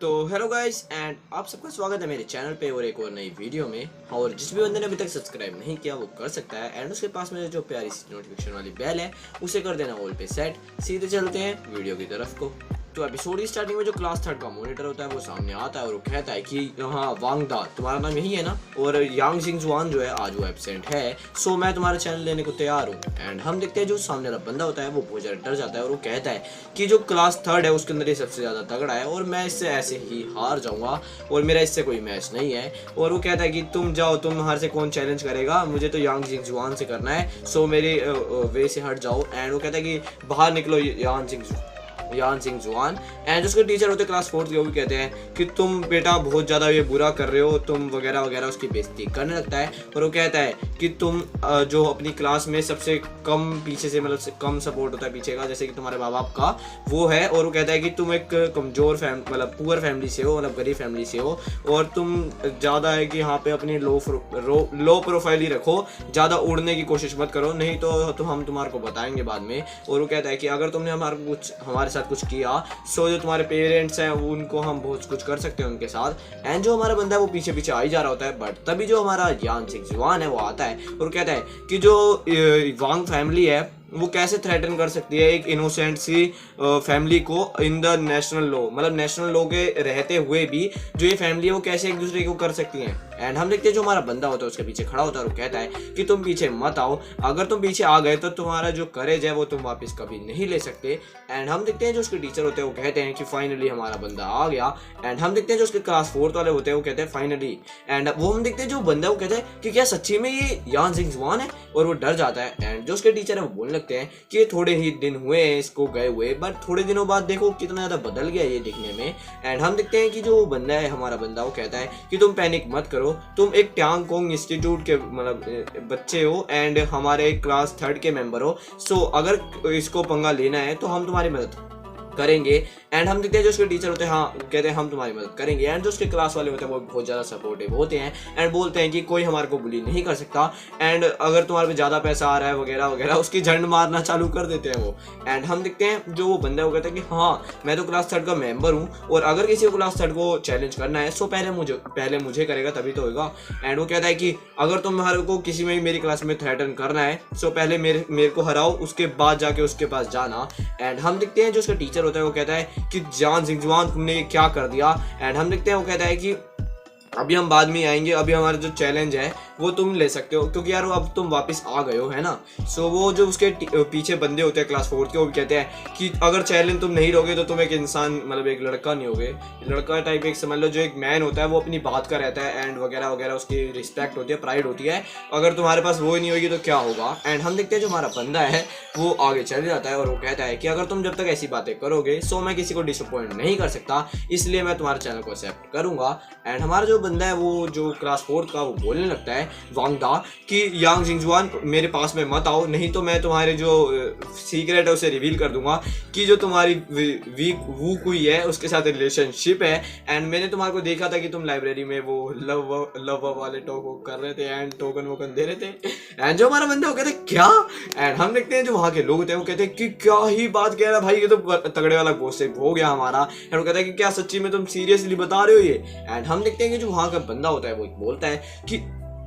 तो hello guys and आप सबका स्वागत है मेरे चैनल पे और एक और नई वीडियो में। और जिस भी बंदे ने अभी तक सब्सक्राइब नहीं किया वो कर सकता है एंड उसके पास में जो प्यारी सी नोटिफिकेशन वाली बेल है उसे कर देना ऑल पे सेट। सीधे चलते हैं वीडियो की तरफ को। तो एपिसोड की स्टार्टिंग में जो क्लास थर्ड का मॉनिटर होता है वो सामने आता है और वो कहता है कि हाँ वांगदा तुम्हारा नाम यही है ना, और यांग जिंगजुआन जो है आज वो एब्सेंट है, सो मैं तुम्हारा चैनल लेने को तैयार हूँ। एंड हम देखते हैं जो सामने वाला बंदा होता है वो बहुत ज़्यादा डर जाता है और वो कहता है कि जो क्लास थर्ड है उसके अंदर ये सबसे ज़्यादा तगड़ा है और मैं इससे ऐसे ही हार जाऊँगा और मेरा इससे कोई मैच नहीं है। और वो कहता है कि तुम जाओ, तुम्हारे से कौन चैलेंज करेगा, मुझे तो यांग जिंगजुआन से करना है, सो मेरे वे से हट जाओ। एंड वो कहता है कि बाहर निकलो यान जिंगजुआन। एंड उसके टीचर होते क्लास फोर्थ के, वो भी कहते हैं कि तुम बेटा बहुत ज़्यादा ये बुरा कर रहे हो, तुम वगैरह वगैरह उसकी बेइज्जती करने लगता है। और वो कहता है कि तुम जो अपनी क्लास में सबसे कम पीछे से मतलब कम सपोर्ट होता है पीछे का, जैसे कि तुम्हारे माँ बाप का वो है। और वो कहता है कि तुम एक कमज़ोर मतलब पुअर फैमिली से हो, मतलब गरीब फैमिली से हो, और तुम ज़्यादा है कि यहाँ पे अपनी लो प्रोफाइल ही रखो, ज़्यादा उड़ने की कोशिश मत करो, नहीं तो हम तुम्हारे को बताएंगे बाद में। और वो कहता है कि अगर तुमने हमारे साथ कुछ किया सो जो तुम्हारे पेरेंट्स हैं उनको हम बहुत कुछ कर सकते हैं उनके साथ। एंड जो हमारा बंदा है वो पीछे पीछे आ ही जा रहा होता है, बट तभी जो हमारा यान जिंगजुआन है वो आता है और कहता है कि जो वांग फैमिली है वो कैसे थ्रेटन कर सकती है एक इनोसेंट सी फैमिली को इन द नेशनल लॉ, मतलब नेशनल लॉ के रहते हुए भी जो ये फैमिली है वो कैसे एक दूसरे को कर सकती हैं। एंड हम देखते हैं जो हमारा बंदा होता है उसके पीछे खड़ा होता है और कहता है कि तुम पीछे मत आओ, अगर तुम पीछे आ गए तो तुम्हारा जो करेज है वो तुम वापस कभी नहीं ले सकते। एंड हम देखते हैं जो उसके टीचर होते हैं वो कहते हैं कि फाइनली हमारा बंदा आ गया। एंड हम देखते हैं जो उसके क्लास फोर्थ वाले होते हैं वो कहते हैं फाइनली। एंड वो हम देखते हैं जो बंदा है वो कहता है कि क्या सच्ची में ये यान जिंगजुआन है, और वो डर जाता है। एंड जो उसके टीचर है वो बोलने लगते हैं कि थोड़े ही दिन हुए हैं इसको गए हुए, बट थोड़े दिनों बाद देखो कितना ज़्यादा बदल गया ये दिखने में। एंड हम देखते हैं कि जो बंदा है हमारा बंदा वो कहता है कि तुम पैनिक मत करो, तुम एक ट्यांग कोंग इंस्टीट्यूट के मतलब बच्चे हो एंड हमारे क्लास थर्ड के मेंबर हो, सो अगर इसको पंगा लेना है तो हम तुम्हारी मदद करेंगे। एंड हम देखते हैं जो उसके टीचर होते हैं हाँ कहते हैं हम तुम्हारी मदद करेंगे। एंड जो उसके क्लास वाले होते हैं वो बहुत ज़्यादा सपोर्टिव होते हैं एंड बोलते हैं कि कोई हमारे को बुली नहीं कर सकता, एंड अगर तुम्हारे पे ज़्यादा पैसा आ रहा है वगैरह वगैरह उसकी झंड मारना चालू कर देते हैं वो। एंड हम देखते हैं जो वो बंदा है वो कहता है कि हाँ मैं तो क्लास थर्ड का मेंबर हूँ और अगर किसी को क्लास थर्ड को चैलेंज करना है सो पहले मुझे करेगा तभी तो होगा। एंड वो कहता है कि अगर तुम्हारे को किसी में मेरी क्लास में थ्रेटन करना है सो पहले मेरे को हराओ, उसके बाद जाके उसके पास जाना। एंड हम देखते हैं जो उसका टीचर होता है वो कहता है कि यान जिंगजुआन तुमने ये क्या कर दिया। एंड हम देखते हैं वो कहता है कि अभी हम बाद में आएंगे, अभी हमारा जो चैलेंज है वो तुम ले सकते हो क्योंकि यार अब तुम वापस आ गए हो है ना। सो वो जो उसके पीछे बंदे होते हैं क्लास फोर्थ के वो भी कहते हैं कि अगर चैलेंज तुम नहीं लोगे तो तुम एक इंसान मतलब एक लड़का नहीं होगे, लड़का टाइप एक समझ लो जो एक मैन होता है वो अपनी बात का रहता है एंड वगैरह वगैरह उसकी रिस्पेक्ट होती है, प्राइड होती है, अगर तुम्हारे पास वो ही नहीं होगी तो क्या होगा। एंड हम देखते हैं जो हमारा बंदा है वो आगे चल जाता है और वो कहता है कि अगर तुम जब तक ऐसी बातें करोगे सो मैं किसी को डिसअपॉइंट नहीं कर सकता, इसलिए मैं तुम्हारे चैनल को एक्सेप्ट करूंगा। एंड हमारा जो बंदा है वो जो क्लास फोर्थ का वो बोलने लगता है वांगदा कि यांग जिंगजुआन मेरे पास में मत आओ, नहीं तो मैं तुम्हारे जो सीक्रेट है उसे रिवील कर दूंगा कि जो तुम्हारी वू कुई है उसके साथ रिलेशनशिप है। एंड मैंने तुम्हारे को देखा था कि तुम लाइब्रेरी में वो लव वाले टोक कर रहे थे एंड टोकन वोकन दे रहे थे। एंड जो हमारा बंदा वो कहते हैं क्या। एंड हम देखते हैं जो वहाँ के लोग होते हैं वो कहते हैं कि क्या ही बात कह रहा है भाई, ये तो तगड़े वाला गोसिप हो गया हमारा। एंड वो कहता है कि क्या सच्ची में तुम सीरियसली बता रहे हो ये। एंड हम देखते हैं कि जो वहाँ का बंदा होता है वो बोलता है कि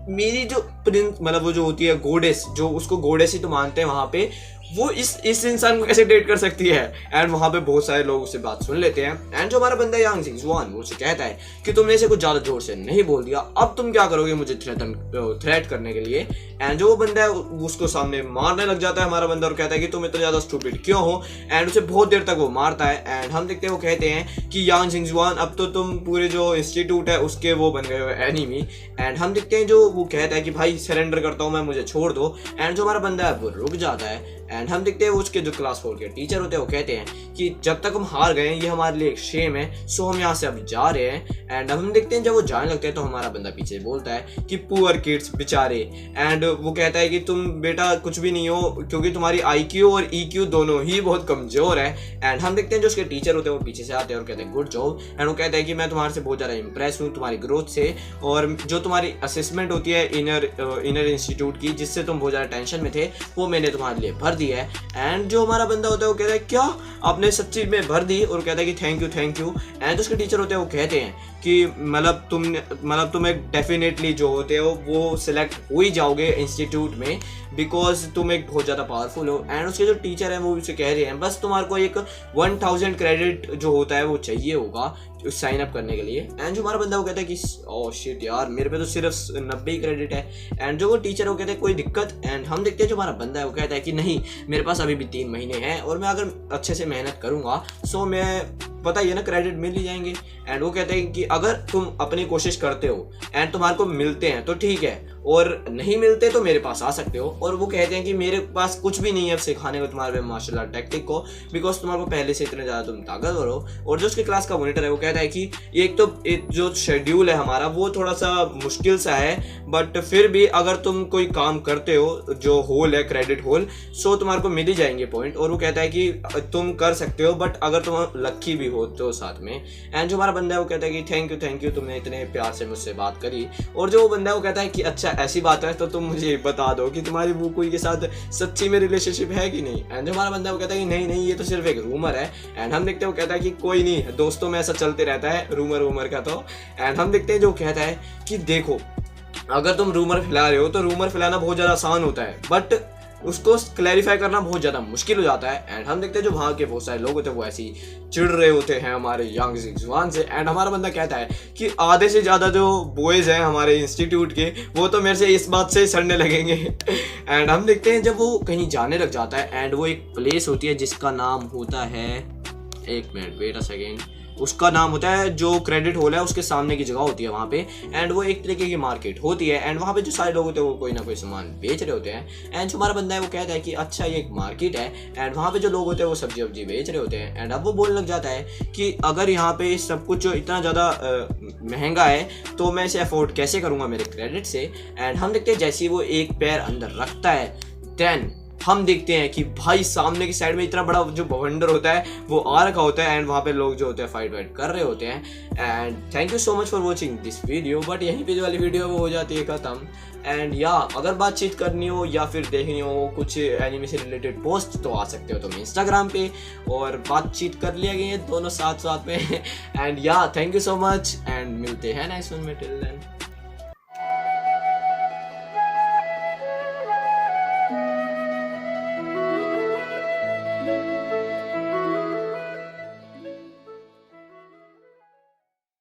मेरी जो प्रिंस मतलब वो जो होती है गोडेस, जो उसको गोडेस ही तो मानते हैं वहाँ पे, वो इस इंसान को कैसे डेट कर सकती है। एंड वहाँ पे बहुत सारे लोग उससे बात सुन लेते हैं। एंड जो हमारा बंदा यांग जिंगजुआन वो उसे कहता है कि तुमने इसे कुछ ज़्यादा जोर से नहीं बोल दिया, अब तुम क्या करोगे मुझे थ्रेट करने के लिए। एंड जो वो बंदा है उसको सामने मारने लग जाता है हमारा बंदा और कहता है कि तुम इतना ज़्यादा स्टूपिड क्यों हो। एंड उसे बहुत देर तक वो मारता है। एंड हम देखते हैं वो कहते हैं कि यांग जिंगजुआन अब तो तुम पूरे जो इंस्टीट्यूट है उसके वो बन गए हो एनिमी। एंड हम देखते हैं जो वो कहता है कि भाई सरेंडर करता हूँ मैं, मुझे छोड़ दो। एंड जो हमारा बंदा है वो रुक जाता है। एंड हम देखते हैं उसके जो क्लास फोर के टीचर होते हैं वो कहते हैं कि जब तक हम हार गए ये हमारे लिए एक शेम है, सो हम यहाँ से अभी जा रहे हैं। एंड हम देखते हैं जब वो जाने लगते हैं तो हमारा बंदा पीछे बोलता है कि पुअर किड्स बेचारे। एंड वो कहता है कि तुम बेटा कुछ भी नहीं हो क्योंकि तुम्हारी IQ और EQ दोनों ही बहुत कमजोर है। एंड हम देखते हैं जो उसके टीचर होते हैं वो पीछे से आते हैं और कहते हैं गुड जॉब। एंड वो कहता है कि मैं तुम्हारे से बहुत ज़्यादा इंप्रेस हूँ तुम्हारी ग्रोथ से, और जो तुम्हारी असेसमेंट होती है इनर इंस्टीट्यूट की जिससे तुम बहुत ज़्यादा टेंशन में थे वो मैंने तुम्हारे लिए भर दिया। है। एंड जो हमारा बंदा होता है वो कहता है क्या आपने सच्ची में भर दी, और कहता है कि थैंक यू। एंड उसके टीचर होते हैं वो कहते हैं कि मतलब तुम एक डेफिनेटली जो होते हो वो सिलेक्ट हो ही जाओगे इंस्टीट्यूट में, बिकॉज तुम एक बहुत ज़्यादा पावरफुल हो। एंड उसके जो टीचर हैं वो भी उसे कह रहे हैं बस तुम्हारे को एक 1000 क्रेडिट जो होता है वो चाहिए होगा साइन अप करने के लिए। एंड जो हमारा बंदा वो कहता है कि ओह शिट यार मेरे पे तो सिर्फ 90 क्रेडिट है। एंड जो वो टीचर है वो कहते हैं कोई दिक्कत। एंड हम देखते हैं जो हमारा बंदा है वो कहता है कि नहीं मेरे पास अभी भी 3 महीने हैं, और मैं अगर अच्छे से मेहनत करूँगा सो मैं पता ही है ना क्रेडिट मिल ही जाएंगे। एंड वो कहते हैं कि अगर तुम अपनी कोशिश करते हो एंड तुम्हारे को मिलते हैं तो ठीक है, और नहीं मिलते तो मेरे पास आ सकते हो। और वो कहते हैं कि मेरे पास कुछ भी नहीं है अब सिखाने को तुम्हारे मार्शल आर्ट टेक्निक को, बिकॉज तुम्हारे को पहले से इतने ज़्यादा तुम ताकतवर हो। और जो उसकी क्लास का मॉनिटर है वो कहता है कि एक तो जो शेड्यूल है हमारा वो थोड़ा सा मुश्किल सा है, बट फिर भी अगर तुम कोई काम करते हो जो होल है क्रेडिट होल, सो तुम्हारे को मिल ही जाएंगे पॉइंट। और वो कहता है कि तुम कर सकते हो बट अगर तुम लक्की भी हो तो साथ में। एंड जो हमारा बंदा है वो कहता है कि थैंक यू तुमने इतने प्यार से मुझसे बात करी। और जो वो बंदा है वो कहता है कि अच्छा ऐसी बात है तो तुम मुझे बता दो कि तुम्हारी वो कोई के साथ सच्ची में रिलेशनशिप है कि नहीं। एंड जो हमारा बंदा है वो कहता है कि नहीं ये तो सिर्फ एक रूमर है। एंड हम देखते हैं वो कहता है कि कोई नहीं, दोस्तों में ऐसा चलते रहता है रूमर का तो। एंड हम देखते हैं जो कहता है कि देखो अगर तुम रूमर फैला रहे हो तो रूमर फैलाना बहुत ज़्यादा आसान होता है, बट उसको क्लैरिफाई करना बहुत ज़्यादा मुश्किल हो जाता है। एंड हम देखते हैं जो वहाँ के बहुत सारे लोग होते हैं वो ऐसे ही चिढ़ रहे होते हैं हमारे यंग जुबान से। एंड हमारा बंदा कहता है कि आधे से ज़्यादा जो बॉयज़ हैं हमारे इंस्टीट्यूट के वो तो मेरे से इस बात से सड़ने लगेंगे। एंड हम देखते हैं जब वो कहीं जाने लग जाता है एंड वो एक प्लेस होती है जिसका नाम होता है, एक मिनट वेट अ सेकेंड, उसका नाम होता है जो क्रेडिट होल है उसके सामने की जगह होती है वहाँ पे। एंड वो एक तरीके की मार्केट होती है। एंड वहाँ पे जो सारे लोग होते हैं वो कोई ना कोई सामान बेच रहे होते हैं। एंड जो हमारा बंदा है वो कहता है कि अच्छा ये एक मार्केट है एंड वहाँ पे जो लोग होते हैं वो सब्जी वब्जी बेच रहे होते हैं। एंड अब वो बोलने लग जाता है कि अगर यहाँ पे सब कुछ जो इतना ज़्यादा महंगा है तो मैं इसे अफोर्ड कैसे करूँगा मेरे क्रेडिट से। एंड हम देखते हैं जैसे ही वो एक पैर अंदर रखता है देन हम देखते हैं कि भाई सामने की साइड में इतना बड़ा जो बवंडर होता है वो आ रखा होता है। एंड वहाँ पे लोग जो होते हैं फाइट कर रहे होते हैं। And thank you so much for watching this video. But यहीं पे जो वाली वीडियो वो हो जाती है ख़त्म। एंड या अगर बातचीत करनी हो या फिर देखनी हो कुछ एनिमे से रिलेटेड पोस्ट तो आ सकते हो तुम इंस्टाग्राम पे, और बातचीत कर लिया गया दोनों साथ में। एंड या thank you so much and मिलते हैं नेक्स्ट वन में। Till then.